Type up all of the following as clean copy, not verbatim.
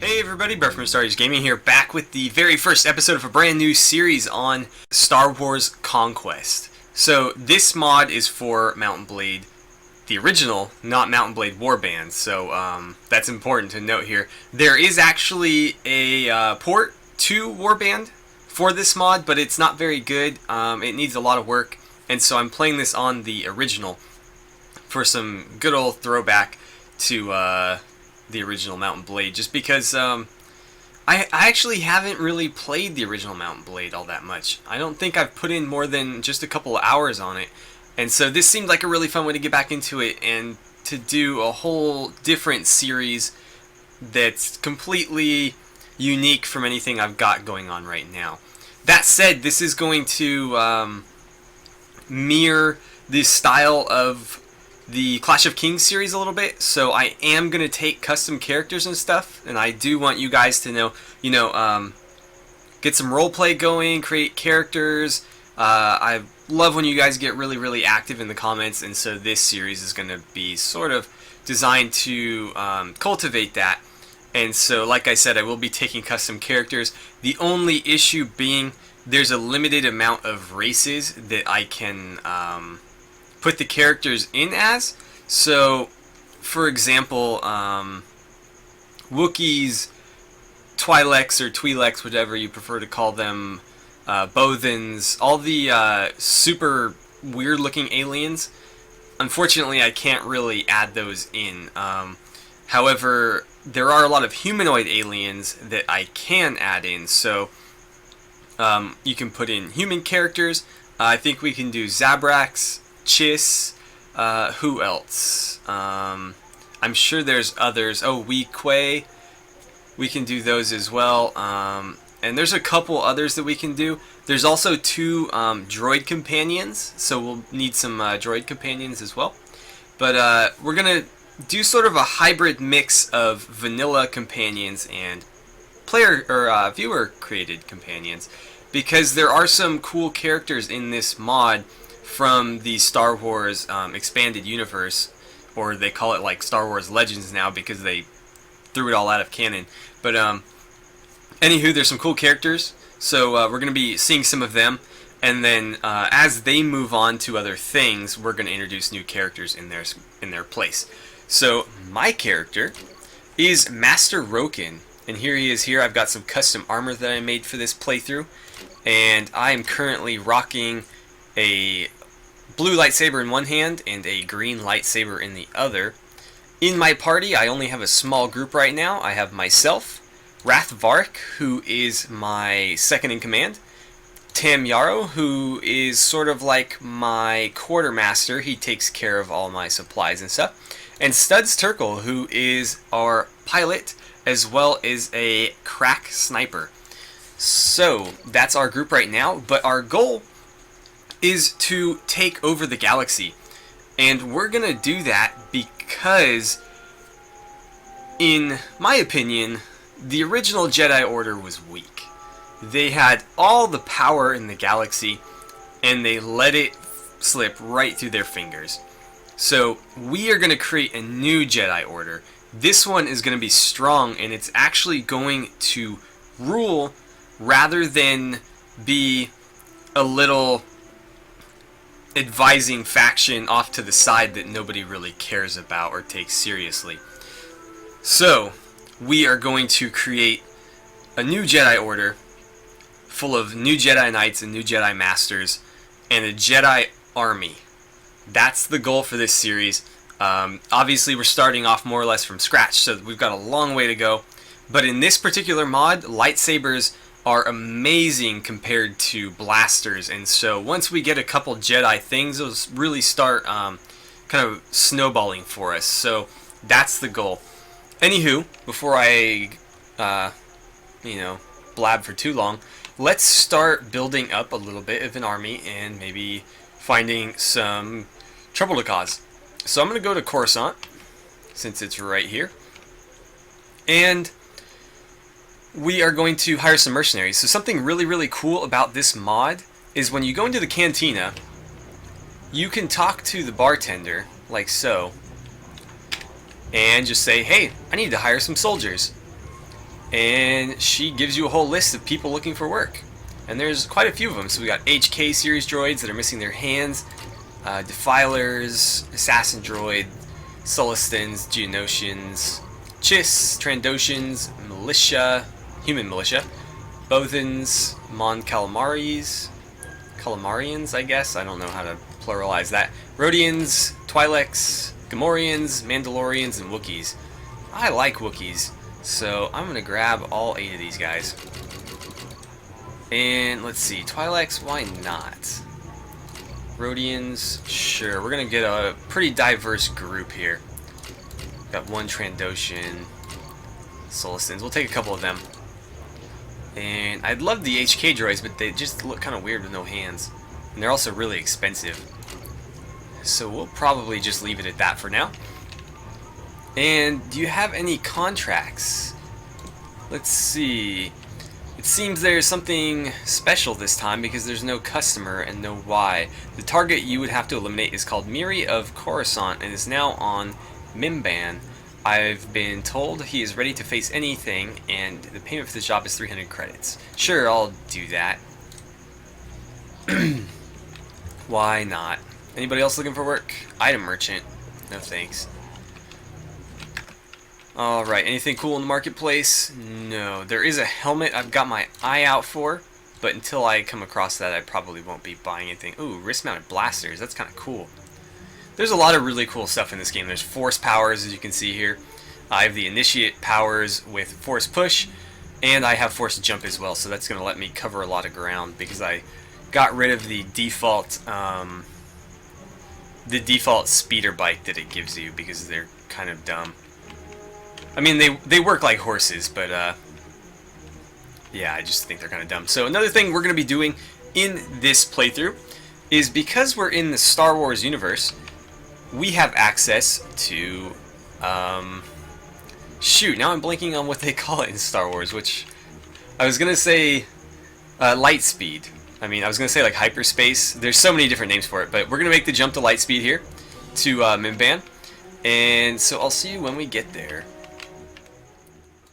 Hey everybody, Brett from AstartesGaming here, back with the very first episode of a brand new series on Star Wars Conquest. So this mod is for Mount and Blade, the original, not Mount and Blade Warband, so that's important to note here. There is actually a port to Warband for this mod, but it's not very good. It needs a lot of work, and so I'm playing this on the original for some good old throwback to the original Mount and Blade, just because I actually haven't really played the original Mount and Blade all that much. I don't think I've put in more than just a couple of hours on it, and so this seemed like a really fun way to get back into it and to do a whole different series that's completely unique from anything I've got going on right now. That said, this is going to mirror the style of the Clash of Kings series a little bit, so I am going to take custom characters and stuff, and I do want you guys to know, get some roleplay going, create characters. I love when you guys get really active in the comments, and so this series is going to be sort of designed to cultivate that. And so, like I said, I will be taking custom characters. The only issue being there's a limited amount of races that I can put the characters in as. So, for example, Wookiees, Twi'leks or Twi'leks, whatever you prefer to call them, Bothans, all the super weird-looking aliens. Unfortunately, I can't really add those in. However, there are a lot of humanoid aliens that I can add in. So, you can put in human characters. I think we can do Zabrax, Chiss, who else? I'm sure there's others. Oh, Weequay. We can do those as well. And there's a couple others that we can do. There's also two droid companions, so we'll need some droid companions as well. But we're going to do sort of a hybrid mix of vanilla companions and player or viewer created companions, because there are some cool characters in this mod from the Star Wars expanded universe, or they call it like Star Wars Legends now because they threw it all out of canon. But anywho, there's some cool characters, so we're going to be seeing some of them, and then as they move on to other things, we're going to introduce new characters in their place. So my character is Master Roken, and here he is. Here I've got some custom armor that I made for this playthrough, and I am currently rocking a blue lightsaber in one hand and a green lightsaber in the other. In my party, I only have a small group right now. I have myself, Rath Vark, who is my second in command, Tam Yarrow, who is sort of like my quartermaster. He takes care of all my supplies and stuff, and Studs Turkle, who is our pilot as well as a crack sniper. So that's our group right now, but our goal is to take over the galaxy, and we're gonna do that because, in my opinion, the original Jedi Order was weak. They had all the power in the galaxy, and they let it slip right through their fingers. So we are gonna create a new Jedi Order. This one is gonna be strong, and it's actually going to rule rather than be a little advising faction off to the side that nobody really cares about or takes seriously. So we are going to create a new Jedi Order full of new Jedi Knights and new Jedi Masters and a Jedi army. That's the goal for this series. Obviously we're starting off more or less from scratch, so we've got a long way to go. But in this particular mod, lightsabers are amazing compared to blasters, and so once we get a couple Jedi things, those really start kind of snowballing for us. So that's the goal. Anywho, before I blab for too long, let's start building up a little bit of an army and maybe finding some trouble to cause. So I'm going to go to Coruscant, since it's right here, and we are going to hire some mercenaries. So something really cool about this mod is when you go into the cantina, you can talk to the bartender, like so, and just say, hey, I need to hire some soldiers. and she gives you a whole list of people looking for work. And there's quite a few of them. So we got HK series droids that are missing their hands, Defilers, Assassin droid, Sulistans, Geonosians, Chiss, Trandoshans, Militia, Human Militia, Bothans, Mon Calamarians, I guess. I don't know how to pluralize that. Rhodians, Twi'leks, Gamorreans, Mandalorians, and Wookiees. I like Wookiees, so I'm going to grab all 8 of these guys. And let's see, Twi'leks, why not? Rhodians, sure. We're going to get a pretty diverse group here. Got 1 Trandoshan, Sulistans. We'll take a couple of them. And I'd love the HK droids, but they just look kind of weird with no hands. And they're also really expensive. So we'll probably just leave it at that for now. And do you have any contracts? Let's see. It seems there's something special this time because there's no customer and no why. The target you would have to eliminate is called Miri of Coruscant and is now on Mimban. I've been told he is ready to face anything, and the payment for this job is 300 credits. Sure, I'll do that. Why not? Anybody else looking for work? Item merchant. No thanks. Alright, anything cool in the marketplace? No. There is a helmet I've got my eye out for, but until I come across that, I probably won't be buying anything. Ooh, wrist-mounted blasters. That's kind of cool. There's a lot of really cool stuff in this game. There's force powers, as you can see here. I have the initiate powers with force push, and I have force jump as well, so that's going to let me cover a lot of ground because I got rid of the default speeder bike that it gives you because they're kind of dumb. I mean, they work like horses, but yeah, I just think they're kind of dumb. So another thing we're going to be doing in this playthrough is because we're in the Star Wars universe, we have access to, shoot, now I'm blanking on what they call it in Star Wars, which I was going to say light speed. I mean, I was going to say like hyperspace. There's so many different names for it, but we're going to make the jump to light speed here to Mimban. And so I'll see you when we get there.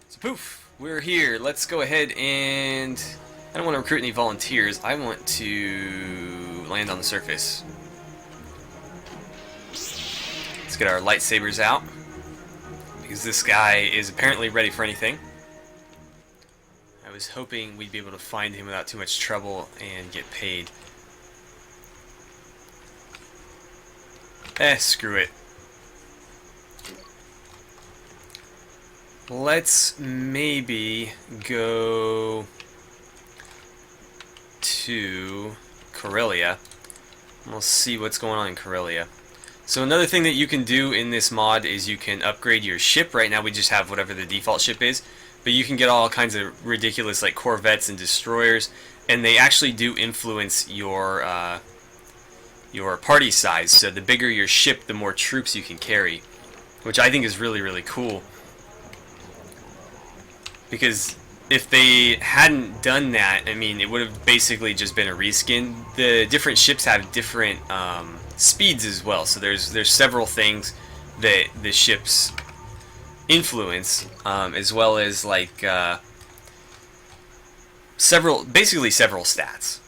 So poof, we're here. Let's go ahead and... I don't want to recruit any volunteers. I want to land on the surface. Let's get our lightsabers out, because this guy is apparently ready for anything. I was hoping we'd be able to find him without too much trouble and get paid. Screw it. Let's maybe go to Corellia. We'll see what's going on in Corellia. So another thing that you can do in this mod is you can upgrade your ship. Right now we just have whatever the default ship is, but you can get all kinds of ridiculous like corvettes and destroyers, and they actually do influence your party size. So the bigger your ship, the more troops you can carry, which I think is really, really cool. Because if they hadn't done that, I mean, it would have basically just been a reskin. The different ships have different speeds as well, so there's several things that the ships influence, as well as like basically several stats,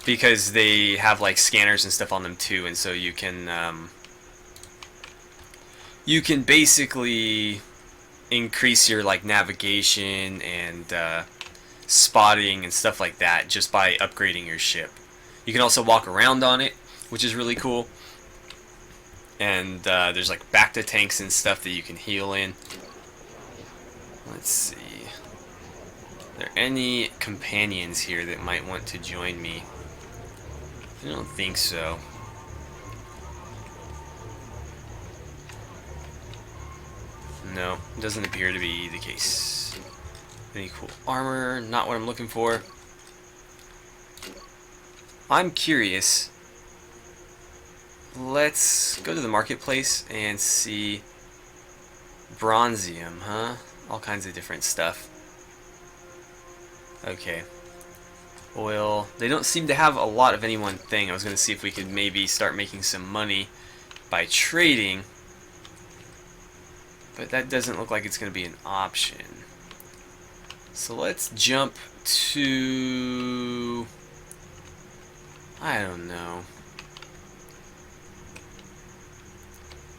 because they have like scanners and stuff on them too, and so you can basically increase your like navigation and spotting and stuff like that just by upgrading your ship. You can also walk around on it, which is really cool. And there's like Bacta tanks and stuff that you can heal in. Let's see. Are there any companions here that might want to join me? I don't think so. No, doesn't appear to be the case. Any cool armor? Not what I'm looking for. I'm curious. Let's go to the marketplace and see. Bronzium, huh? All kinds of different stuff. Okay. Oil. They don't seem to have a lot of any one thing. I was going to see if we could maybe start making some money by trading. But that doesn't look like it's going to be an option. So let's jump to... I don't know.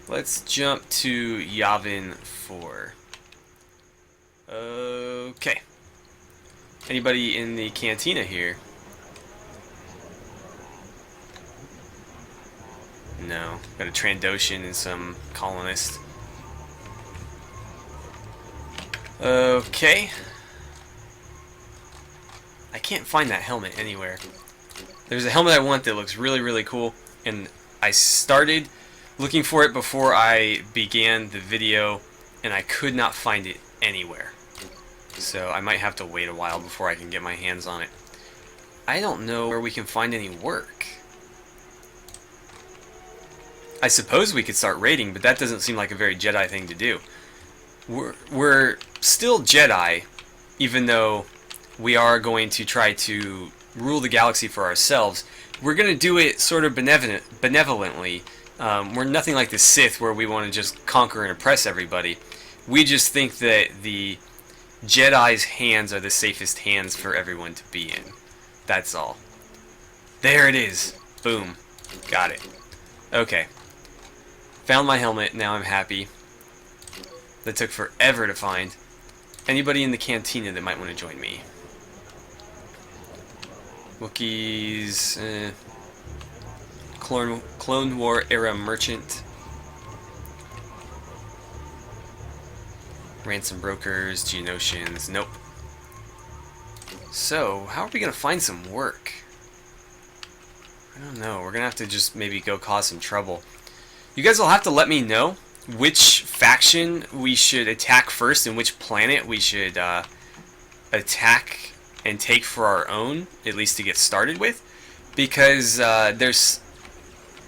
Let's jump to Yavin 4. Okay. Anybody in the cantina here? No. Got a Trandoshan and some colonists. Okay. I can't find that helmet anywhere. There's a helmet I want that looks really, really cool, and I started looking for it before I began the video, and I could not find it anywhere. So I might have to wait a while before I can get my hands on it. I don't know where we can find any work. I suppose we could start raiding, but that doesn't seem like a very Jedi thing to do. We're still Jedi, even though we are going to try to rule the galaxy for ourselves. We're going to do it sort of benevolently. We're nothing like the Sith, where we want to just conquer and oppress everybody. We just think that the Jedi's hands are the safest hands for everyone to be in. That's all. There it is. Boom. Got it. Okay. Found my helmet. Now I'm happy. That took forever to find. Anybody in the cantina that might want to join me? Wookiees. Clone War era merchant. Ransom brokers, Geonosians. Nope. So, how are we going to find some work? I don't know. We're going to have to just maybe go cause some trouble. You guys will have to let me know which faction we should attack first and which planet we should attack and take for our own, at least to get started with. Because there's...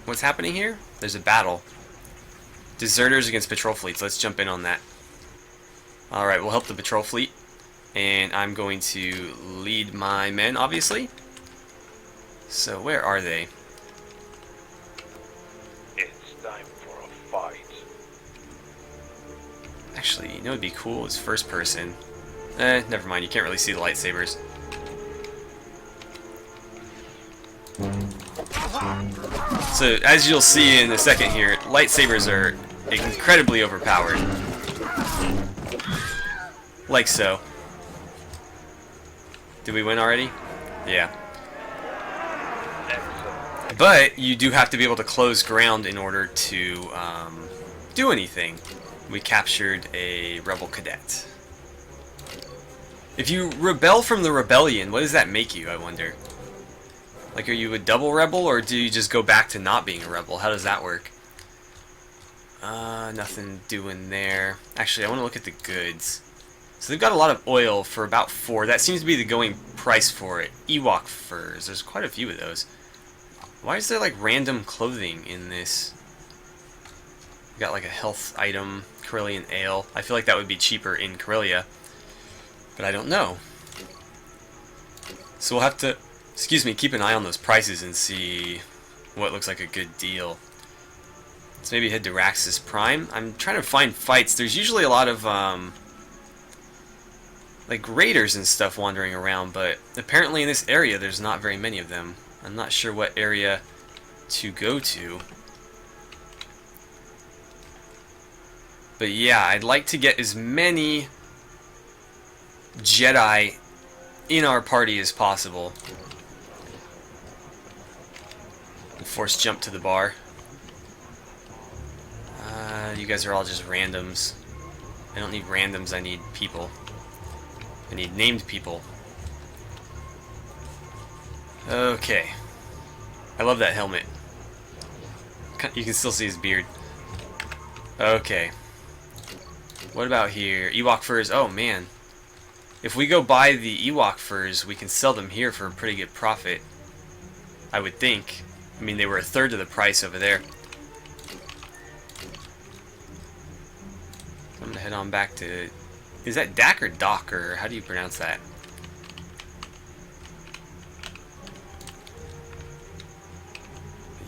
What's happening here? There's a battle. Deserters against patrol fleets. Let's jump in on that. Alright, we'll help the patrol fleet. And I'm going to lead my men, obviously. So, where are they? It's time for a fight. Actually, you know what would be cool is first person. Never mind, you can't really see the lightsabers. So, as you'll see in a second here, lightsabers are incredibly overpowered. Like so. Did we win already? Yeah. But you do have to be able to close ground in order to do anything. We captured a rebel cadet. If you rebel from the rebellion, what does that make you, I wonder? Like, are you a double rebel, or do you just go back to not being a rebel? How does that work? Nothing doing there. Actually, I want to look at the goods. So they've got a lot of oil for about 4. That seems to be the going price for it. Ewok furs. There's quite a few of those. Why is there like random clothing in this? We got like a health item, Corellian ale. I feel like that would be cheaper in Corellia, but I don't know. So we'll have to, excuse me, keep an eye on those prices and see what looks like a good deal. Let's maybe head to Raxus Prime. I'm trying to find fights. There's usually a lot of like raiders and stuff wandering around, but apparently in this area there's not very many of them. I'm not sure what area to go to. But yeah, I'd like to get as many Jedi in our party as possible. We'll force jump to the bar. You guys are all just randoms. I don't need randoms, I need people. I need named people. Okay. I love that helmet. You can still see his beard. Okay. What about here? Ewok furs. Oh, man. If we go buy the Ewok furs, we can sell them here for a pretty good profit. I would think. I mean, they were a third of the price over there. I'm going to head on back to... Is that Dak or Doc, or how do you pronounce that?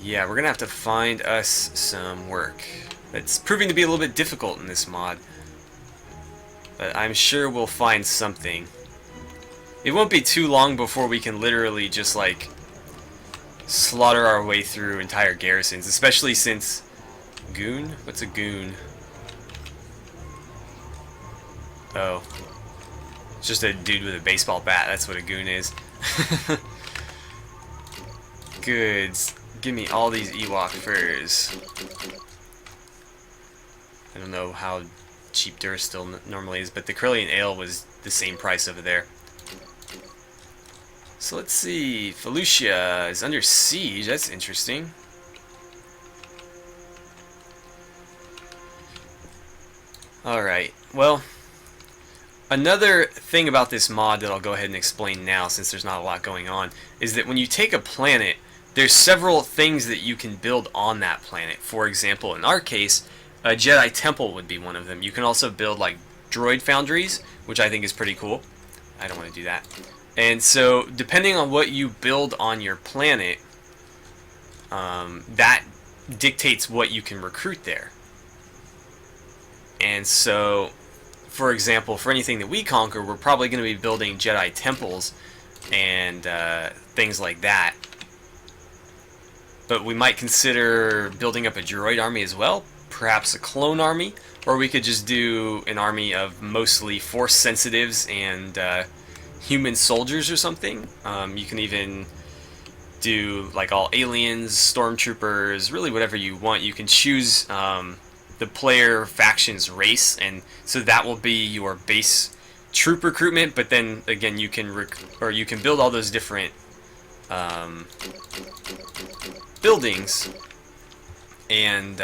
Yeah, we're going to have to find us some work. It's proving to be a little bit difficult in this mod. But I'm sure we'll find something. It won't be too long before we can literally just, like, slaughter our way through entire garrisons, especially since... Goon? What's a goon? Oh. It's just a dude with a baseball bat, that's what a goon is. Goods. Give me all these Ewok furs. I don't know how cheap Durasteel normally is, but the Corellian Ale was the same price over there. So let's see, Felucia is under siege, that's interesting. Alright, well, another thing about this mod that I'll go ahead and explain now, since there's not a lot going on, is that when you take a planet, there's several things that you can build on that planet. For example, in our case, a Jedi Temple would be one of them. You can also build like droid foundries, which I think is pretty cool. I don't want to do that. And so, depending on what you build on your planet, that dictates what you can recruit there. And so, for example, for anything that we conquer, we're probably going to be building Jedi temples and things like that. But we might consider building up a droid army as well, perhaps a clone army, or we could just do an army of mostly force sensitives and human soldiers or something. You can even do like all aliens, stormtroopers, really whatever you want. You can choose the player faction's race, and so that will be your base troop recruitment. But then again, you can you can build all those different buildings and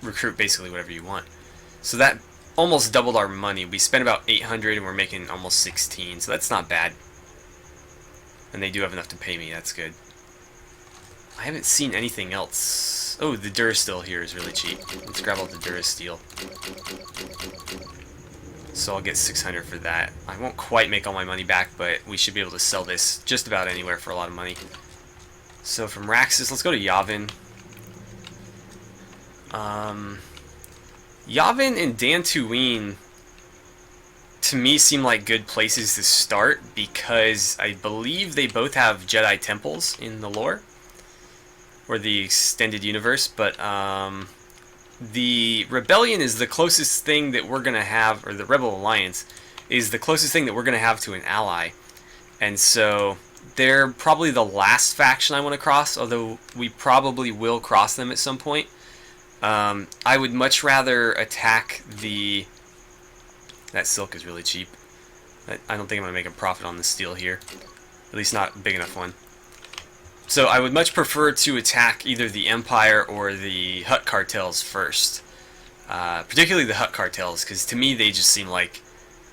recruit basically whatever you want. So that almost doubled our money. We spent about 800 and we're making almost 16, so that's not bad. And they do have enough to pay me, that's good. I haven't seen anything else. Oh, the Durasteel here is really cheap. Let's grab all the Durasteel. So I'll get 600 for that. I won't quite make all my money back, but we should be able to sell this just about anywhere for a lot of money. So from Raxus, let's go to Yavin. Yavin and Dantooine, to me, seem like good places to start because I believe they both have Jedi temples in the lore, or the extended universe, but the Rebellion is the closest thing that we're going to have, or the Rebel Alliance is the closest thing that we're going to have to an ally. And so they're probably the last faction I want to cross, although we probably will cross them at some point. I would much rather attack the... That silk is really cheap. I don't think I'm going to make a profit on the steel here. At least not a big enough one. So I would much prefer to attack either the Empire or the Hutt cartels first. Particularly the Hutt cartels, because to me they just seem like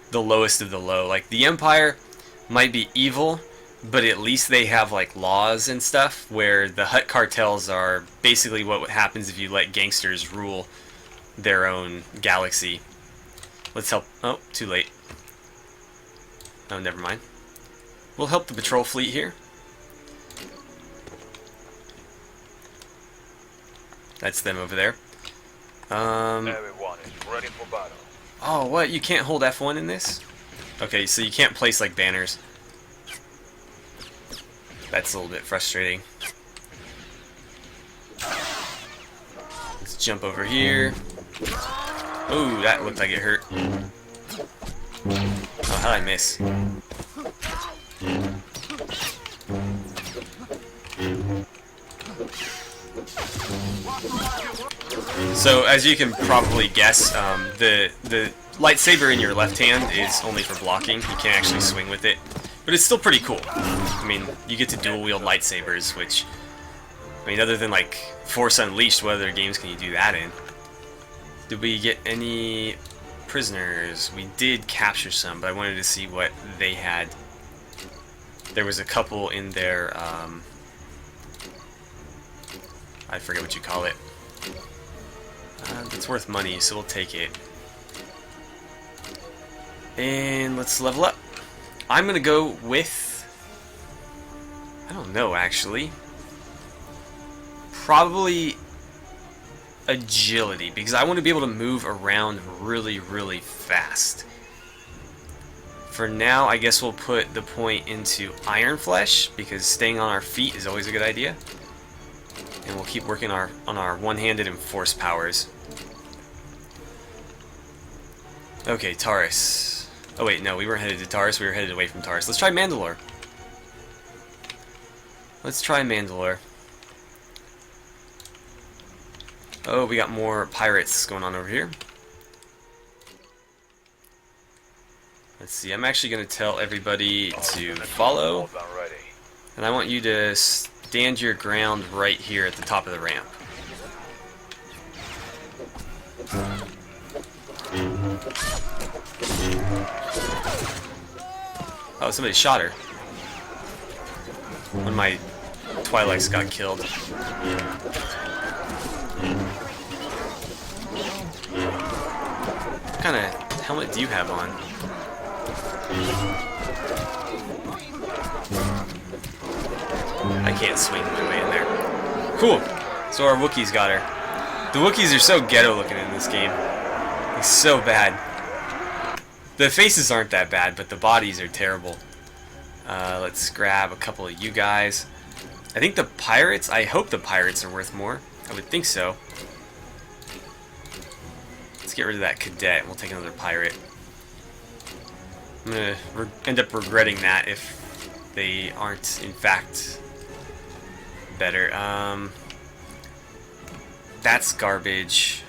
the lowest of the low. Like, the Empire might be evil, but at least they have like laws and stuff, where the Hutt cartels are basically what happens if you let gangsters rule their own galaxy. Let's help... Oh, too late. Oh, never mind. We'll help the patrol fleet here. That's them over there. Everyone is ready for battle. Oh, what? You can't hold F1 in this? Okay, so you can't place like banners. That's a little bit frustrating. Let's jump over here. Ooh, that looked like it hurt. Oh, how'd I miss? So, as you can probably guess, the lightsaber in your left hand is only for blocking. You can't actually swing with it. But it's still pretty cool. I mean, you get to dual-wield lightsabers, which... I mean, other than, like, Force Unleashed, what other games can you do that in? Did we get any prisoners? We did capture some, but I wanted to see what they had. There was a couple in their, I forget what you call it. It's worth money, so we'll take it. And let's level up. I'm gonna go with... I don't know, actually. Probably agility, because I want to be able to move around really, really fast. For now, I guess we'll put the point into Iron Flesh, because staying on our feet is always a good idea. And we'll keep working on our one-handed and force powers. Okay, Taurus. Oh wait, no, we weren't headed to Taurus, we were headed away from Taurus. Let's try Mandalore. Let's try Mandalore. Oh, we got more pirates going on over here. Let's see, I'm actually going to tell everybody to follow. And I want you to stand your ground right here at the top of the ramp. Oh, somebody shot her. One of my Twi'leks got killed. What kind of helmet do you have on? I can't swing my way in there. Cool. So our Wookiees got her. The Wookiees are so ghetto looking in this game. It's so bad. The faces aren't that bad, but the bodies are terrible. Let's grab a couple of you guys. I think the pirates, I hope the pirates are worth more. I would think so. Let's get rid of that cadet. We'll take another pirate. I'm going to end up regretting that if they aren't, in fact, better. That's garbage.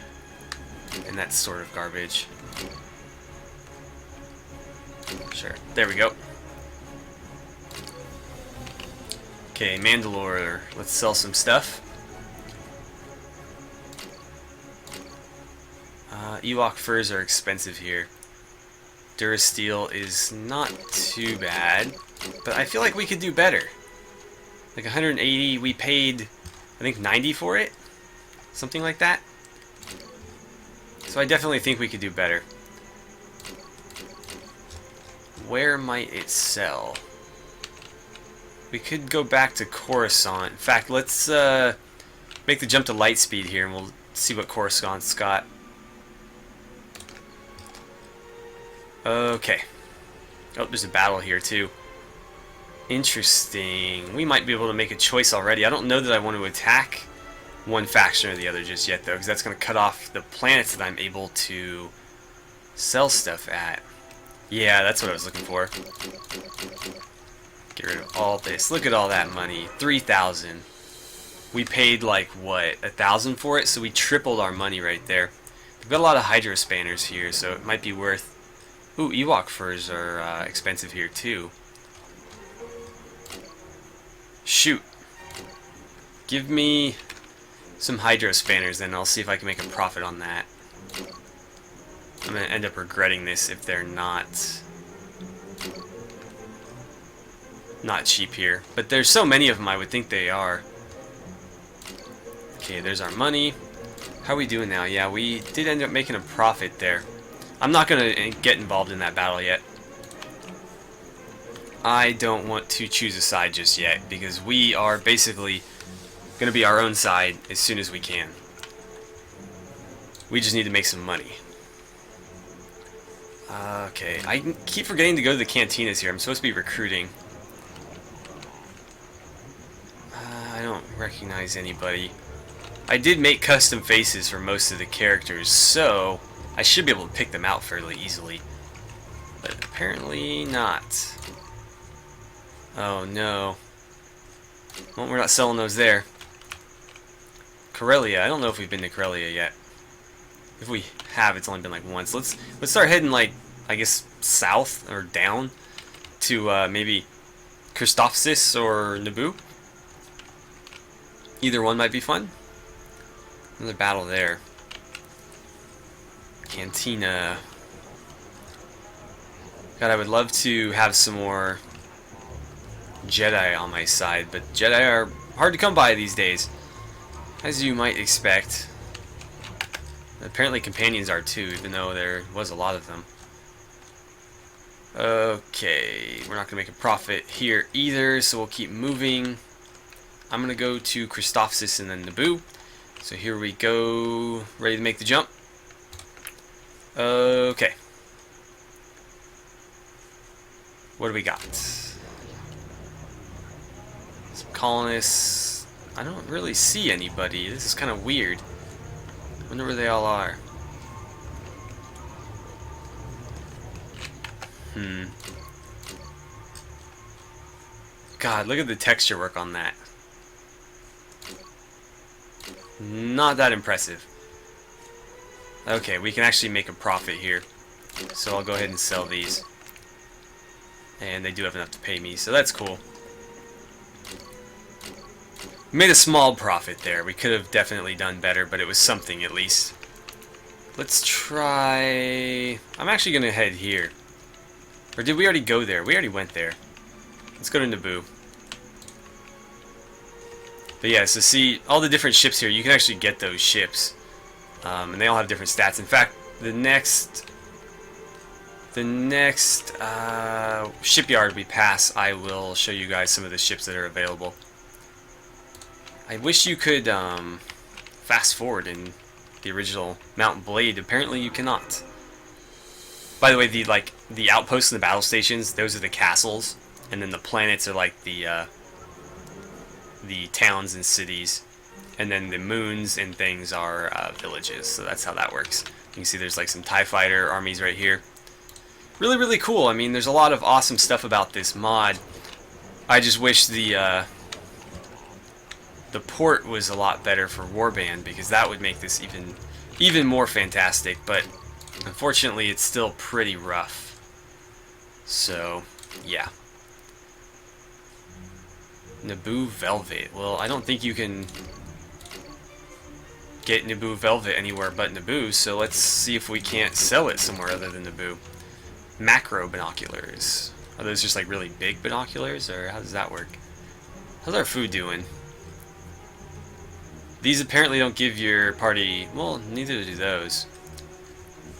And that's sort of garbage. Sure. There we go. Okay, Mandalore. Let's sell some stuff. Ewok furs are expensive here. Durasteel is not too bad, but I feel like we could do better. Like 180, we paid, I think 90 for it? Something like that. So I definitely think we could do better. Where might it sell? We could go back to Coruscant. In fact, let's make the jump to Lightspeed here, and we'll see what Coruscant's got. Okay. Oh, there's a battle here, too. Interesting. We might be able to make a choice already. I don't know that I want to attack one faction or the other just yet, though, because that's going to cut off the planets that I'm able to sell stuff at. Yeah, that's what I was looking for. Get rid of all this. Look at all that money. 3,000. We paid, like, what, 1,000 for it? So we tripled our money right there. We've got a lot of Hydro Spanners here, so it might be worth... Ooh, Ewok furs are expensive here, too. Shoot. Give me some Hydro Spanners, then I'll see if I can make a profit on that. I'm going to end up regretting this if they're not cheap here. But there's so many of them, I would think they are. Okay, there's our money. How are we doing now? Yeah, we did end up making a profit there. I'm not going to get involved in that battle yet. I don't want to choose a side just yet, because we are basically going to be our own side as soon as we can. We just need to make some money. Okay, I keep forgetting to go to the cantinas here. I'm supposed to be recruiting. I don't recognize anybody. I did make custom faces for most of the characters, so I should be able to pick them out fairly easily. But apparently not. Oh no. Well, we're not selling those there. Corellia. I don't know if we've been to Corellia yet. If we have, it's only been like once. Let's start heading, like, I guess south or down to maybe Christophsis or Naboo. Either one might be fun. Another battle there. Cantina. God, I would love to have some more Jedi on my side, but Jedi are hard to come by these days, as you might expect. Apparently companions are too, even though there was a lot of them. Okay, we're not going to make a profit here either, so we'll keep moving. I'm going to go to Christophsis and then Naboo. So here we go, ready to make the jump. Okay. What do we got? Some colonists. I don't really see anybody. This is kind of weird. I wonder where they all are. God, look at the texture work on that. Not that impressive. Okay, we can actually make a profit here. So I'll go ahead and sell these. And they do have enough to pay me, so that's cool. Made a small profit there. We could have definitely done better, but it was something at least. Let's try... I'm actually going to head here. Or did we already go there? We already went there. Let's go to Naboo. But yeah, so see, all the different ships here, you can actually get those ships. And they all have different stats. In fact, the next shipyard we pass, I will show you guys some of the ships that are available. I wish you could fast forward in the original Mount Blade. Apparently you cannot. By the way, the outposts and the battle stations, those are the castles, and then the planets are like the towns and cities, and then the moons and things are villages. So that's how that works. You can see there's like some TIE fighter armies right here. Really, really cool. I mean, there's a lot of awesome stuff about this mod. I just wish the port was a lot better for Warband, because that would make this even more fantastic. But unfortunately, it's still pretty rough. So, yeah. Naboo Velvet. Well, I don't think you can get Naboo Velvet anywhere but Naboo, so let's see if we can't sell it somewhere other than Naboo. Macro binoculars. Are those just like really big binoculars, or how does that work? How's our food doing? These apparently don't give your party... Well, neither do those.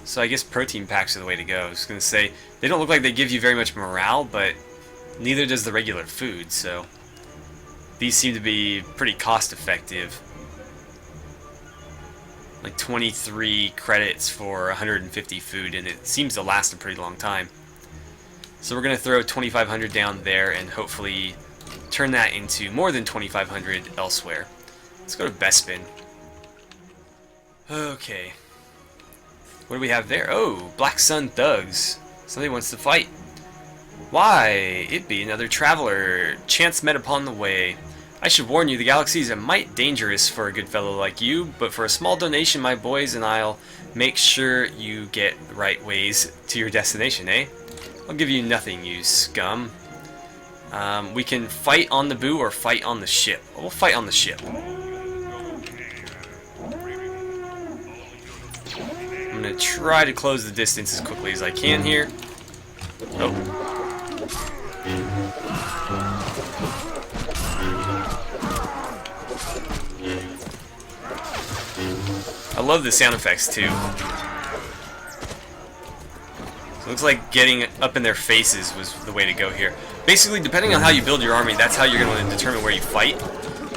So I guess protein packs are the way to go. I was going to say, they don't look like they give you very much morale, but neither does the regular food, so... These seem to be pretty cost effective. Like 23 credits for 150 food, and it seems to last a pretty long time. So we're going to throw 2,500 down there and hopefully turn that into more than 2,500 elsewhere. Let's go to Bespin. Okay. What do we have there? Oh, Black Sun Thugs. Somebody wants to fight. Why? It be another traveler. Chance met upon the way. I should warn you, the galaxy is a mite dangerous for a good fellow like you, but for a small donation, my boys and I'll make sure you get the right ways to your destination, eh? I'll give you nothing, you scum. We can fight on the Naboo or fight on the ship. We'll fight on the ship. I'm going to try to close the distance as quickly as I can here. Oh. I love the sound effects too. So it looks like getting up in their faces was the way to go here. Basically, depending on how you build your army, that's how you're going to determine where you fight.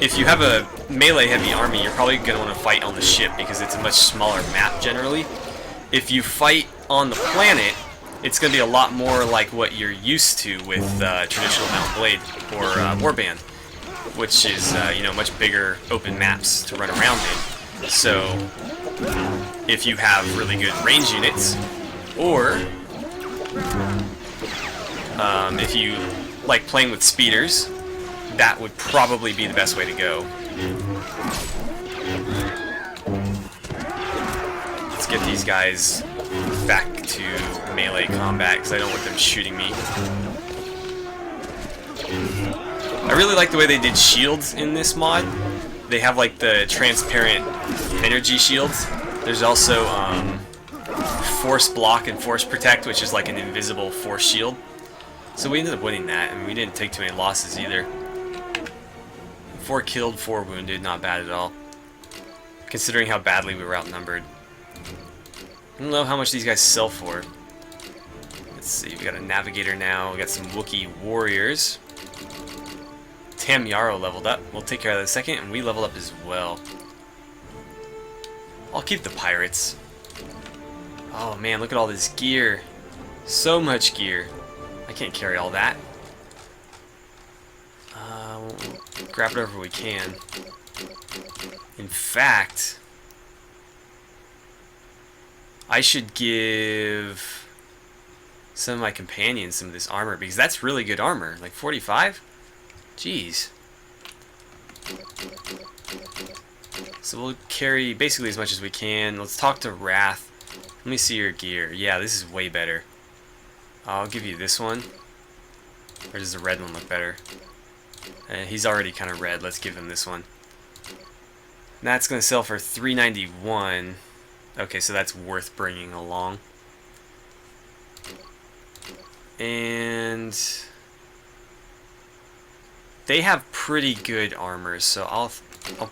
If you have a melee heavy army, you're probably going to want to fight on the ship because it's a much smaller map generally. If you fight on the planet, it's going to be a lot more like what you're used to with traditional Mount Blade or Warband, which is much bigger open maps to run around in. So if you have really good range units, or if you like playing with speeders, that would probably be the best way to go. Let's get these guys back to melee combat because I don't want them shooting me. I really like the way they did shields in this mod. They have like the transparent energy shields. There's also force block and force protect, which is like an invisible force shield. So we ended up winning that, and we didn't take too many losses either. 4 killed, 4 wounded, not bad at all, considering how badly we were outnumbered. I don't know how much these guys sell for. Let's see, we got a navigator now, we got some Wookiee warriors. Tam Yarrow leveled up. We'll take care of that in a second, and we leveled up as well. I'll keep the pirates. Oh man, look at all this gear. So much gear. I can't carry all that. We'll grab whatever we can. In fact, I should give some of my companions some of this armor, because that's really good armor. Like 45? Jeez. So we'll carry basically as much as we can. Let's talk to Wrath. Let me see your gear. Yeah, this is way better. I'll give you this one. Or does the red one look better? He's already kind of red. Let's give him this one. And that's going to sell for $391. Okay, so that's worth bringing along. And they have pretty good armor, so I'll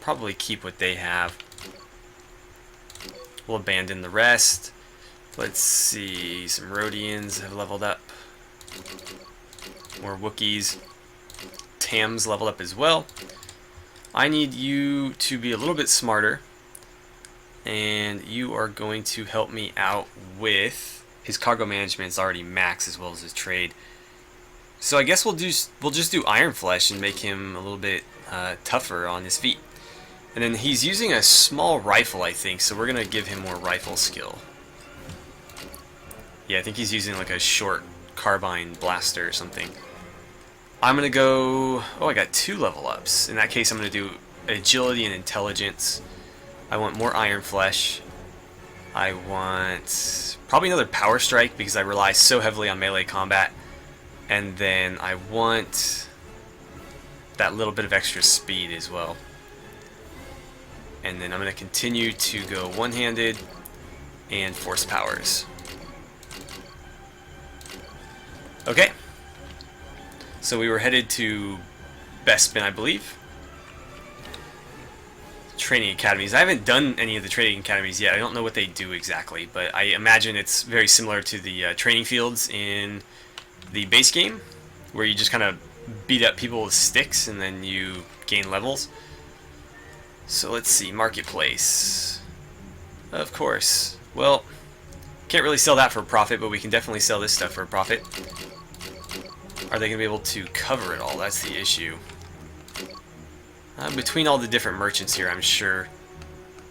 probably keep what they have. We'll abandon the rest. Let's see, some Rhodians have leveled up. More Wookiees. Tam's leveled up as well. I need you to be a little bit smarter, and you are going to help me out with his cargo management. Is already max as well as his trade. So I guess we'll just do Iron Flesh and make him a little bit tougher on his feet. And then he's using a small rifle, I think, so we're gonna give him more rifle skill. Yeah, I think he's using like a short carbine blaster or something. I'm gonna go... Oh, I got 2 level ups. In that case, I'm gonna do agility and intelligence. I want more Iron Flesh. I want probably another Power Strike because I rely so heavily on melee combat. And then I want that little bit of extra speed as well. And then I'm gonna continue to go one-handed and force powers. Okay. So we were headed to Bespin, I believe. Training academies. I haven't done any of the training academies yet. I don't know what they do exactly, but I imagine it's very similar to the training fields in the base game, where you just kind of beat up people with sticks and then you gain levels. So let's see, marketplace. Of course. Well, can't really sell that for a profit, but we can definitely sell this stuff for a profit. Are they going to be able to cover it all? That's the issue. Between all the different merchants here, I'm sure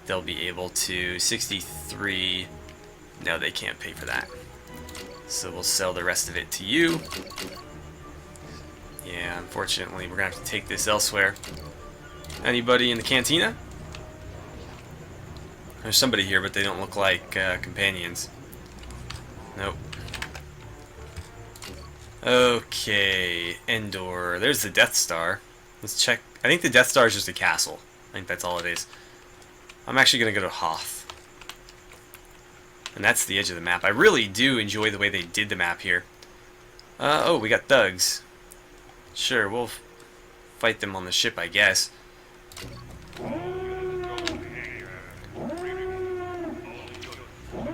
they'll be able to. 63. No, they can't pay for that. So we'll sell the rest of it to you. Yeah, unfortunately, we're going to have to take this elsewhere. Anybody in the cantina? There's somebody here, but they don't look like companions. Nope. Okay, Endor. There's the Death Star. Let's check. I think the Death Star is just a castle. I think that's all it is. I'm actually going to go to Hoth. And that's the edge of the map. I really do enjoy the way they did the map here. Oh, we got thugs. Sure, we'll fight them on the ship, I guess.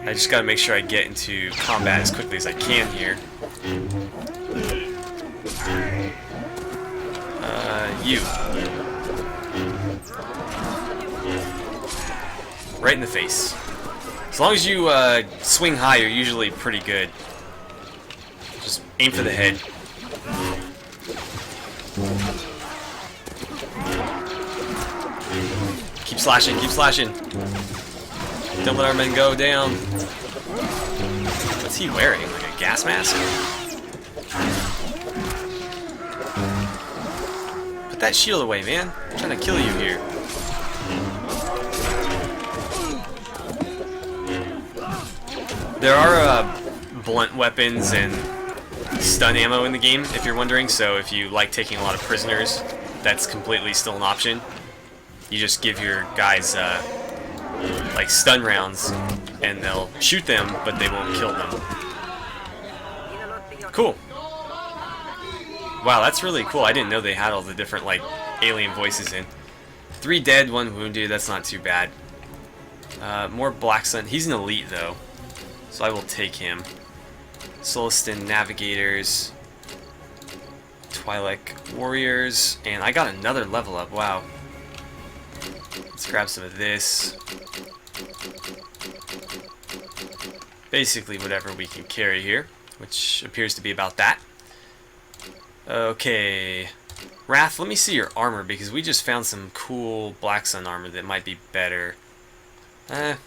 I just gotta make sure I get into combat as quickly as I can here. You. Right in the face. As long as you swing high, you're usually pretty good. Just aim for the head. Keep slashing, keep slashing. Don't let our men go down. What's he wearing? Like a gas mask? Put that shield away, man. I'm trying to kill you here. There are blunt weapons and stun ammo in the game, if you're wondering, so if you like taking a lot of prisoners, that's completely still an option. You just give your guys like stun rounds, and they'll shoot them, but they won't kill them. Cool. Wow, that's really cool. I didn't know they had all the different like alien voices in. 3 dead, 1 wounded. That's not too bad. More Black Sun. He's an elite though, so I will take him. Solistan Navigators, Twi'lek Warriors, and I got another level up. Wow. Let's grab some of this. Basically whatever we can carry here, which appears to be about that. Okay. Wrath, let me see your armor, because we just found some cool Black Sun armor that might be better. I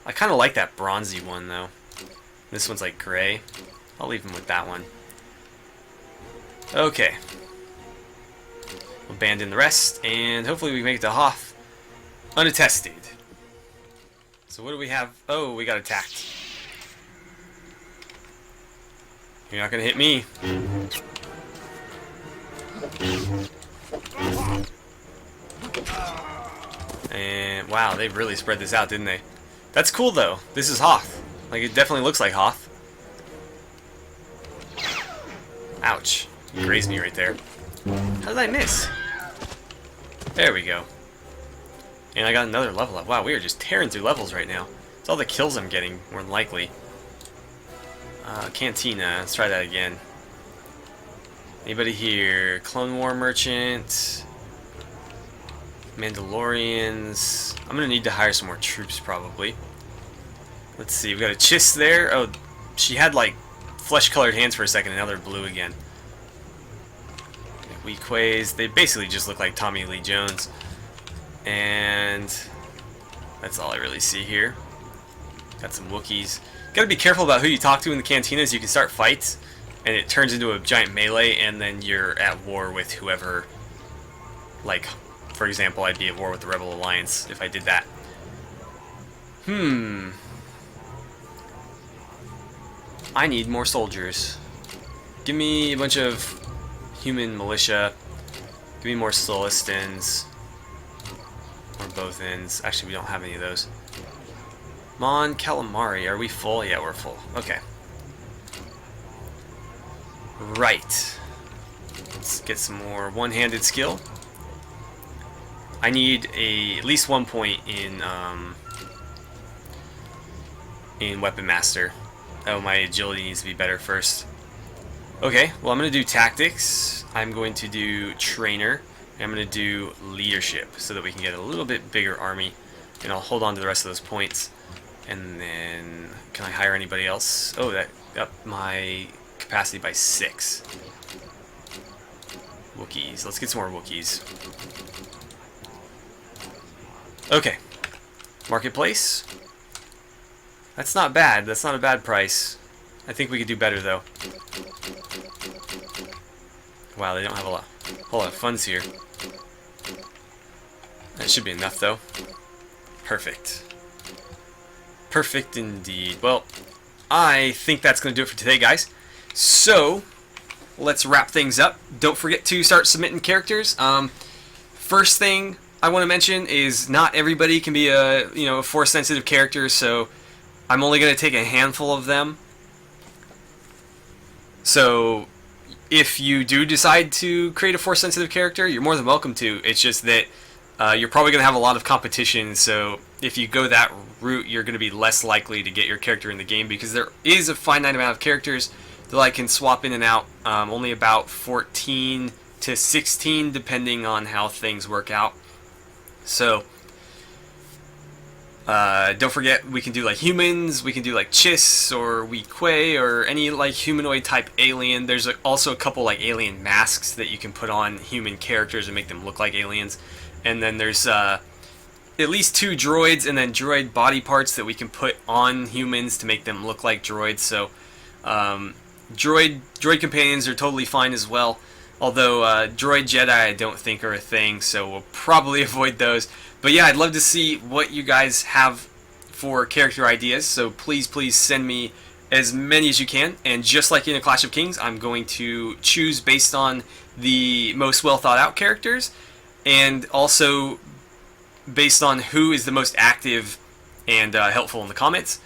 kind of like that bronzy one, though. This one's like gray. I'll leave him with that one. Okay. We'll abandon the rest, and hopefully we can make it to Hoth unattested. So what do we have? Oh, we got attacked. You're not gonna hit me. And wow, they really spread this out, didn't they? That's cool though. This is Hoth. Like, it definitely looks like Hoth. Ouch. You grazed me right there. How did I miss? There we go. And I got another level up. Wow, we are just tearing through levels right now. It's all the kills I'm getting, more than likely. Cantina. Let's try that again. Anybody here? Clone War Merchant. Mandalorians. I'm gonna need to hire some more troops, probably. Let's see. We got a Chiss there. Oh, she had, like, flesh-colored hands for a second, and now they're blue again. Weequays. They basically just look like Tommy Lee Jones. And that's all I really see here. Got some Wookiees. Gotta be careful about who you talk to in the cantinas. You can start fights, and it turns into a giant melee, and then you're at war with whoever. Like, for example, I'd be at war with the Rebel Alliance if I did that. I need more soldiers. Give me a bunch of human militia. Give me more Solistans. Or Bothans. Actually, we don't have any of those. Mon Calamari, are we full? Yeah, we're full. Okay. Right. Let's get some more one-handed skill. I need at least 1 point in Weapon Master. Oh, my agility needs to be better first. Okay, well, I'm going to do tactics. I'm going to do trainer. And I'm going to do leadership so that we can get a little bit bigger army. And I'll hold on to the rest of those points. And then, can I hire anybody else? Oh, that upped my capacity by 6. Wookiees. Let's get some more Wookiees. Okay. Marketplace. That's not bad. That's not a bad price. I think we could do better, though. Wow, they don't have a whole lot of funds here. That should be enough, though. Perfect. Perfect indeed. Well, I think that's going to do it for today, guys. So, let's wrap things up. Don't forget to start submitting characters. First thing I want to mention is not everybody can be a Force-sensitive character, so I'm only going to take a handful of them. So, if you do decide to create a Force-sensitive character, you're more than welcome to. It's just that you're probably going to have a lot of competition, so if you go that route, you're going to be less likely to get your character in the game, because there is a finite amount of characters that I can swap in and out. Only about 14 to 16, depending on how things work out. So, don't forget, we can do like humans, we can do like Chiss or Weequay or any like humanoid type alien. There's also a couple like alien masks that you can put on human characters and make them look like aliens. And then there's at least 2 droids and then droid body parts that we can put on humans to make them look like droids. So droid companions are totally fine as well. Although droid Jedi I don't think are a thing, so we'll probably avoid those. But yeah, I'd love to see what you guys have for character ideas, so please send me as many as you can. And just like in a Clash of Kings, I'm going to choose based on the most well thought out characters, and also based on who is the most active and helpful in the comments.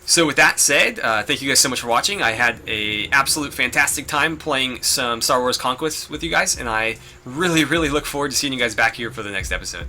So with that said, thank you guys so much for watching. I had an absolute fantastic time playing some Star Wars Conquest with you guys, and I really look forward to seeing you guys back here for the next episode.